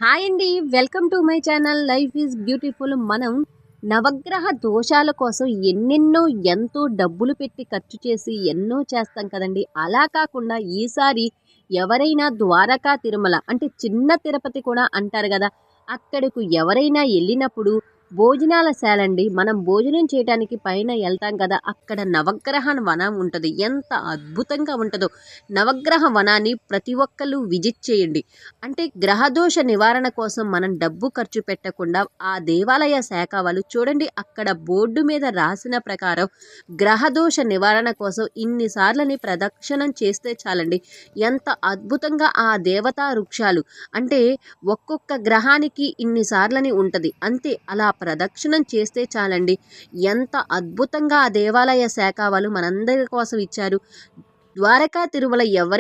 Hi అండి, welcome to my channel life is beautiful. మనం నవగ్రహ దోషాల కోసం ఎన్నెన్నో ఎంతో డబ్బులు పెట్టి ఖర్చు చేసి ఎన్నో చేస్తాం కదండి. అలా కాకుండా ఈసారి ఎవరైనా ద్వారకా తిరుమల అంటే చిన్న తిరుపతి కూడా అంటారు కదా, అక్కడకు ఎవరైనా వెళ్ళినప్పుడు భోజనాల శాలండి, మనం భోజనం చేయడానికి పైన వెళ్తాం కదా, అక్కడ నవగ్రహ వనం ఉంటుంది. ఎంత అద్భుతంగా ఉంటుందో. నవగ్రహ వనాన్ని ప్రతి ఒక్కళ్ళు విజిట్ చేయండి. అంటే గ్రహదోష నివారణ కోసం మనం డబ్బు ఖర్చు పెట్టకుండా ఆ దేవాలయ శాఖ వాళ్ళు చూడండి, అక్కడ బోర్డు మీద రాసిన ప్రకారం గ్రహదోష నివారణ కోసం ఇన్నిసార్లని ప్రదక్షిణం చేస్తే చాలండి, ఎంత అద్భుతంగా ఆ దేవతా వృక్షాలు అంటే ఒక్కొక్క గ్రహానికి ఇన్నిసార్లని ఉంటుంది అంతే, అలా ప్రదక్షిణం చేస్తే చాలండి, ఎంత అద్భుతంగా ఆ దేవాలయ శాఖ వాళ్ళు మనందరి కోసం ఇచ్చారు. ద్వారకా తిరుమల ఎవరైనా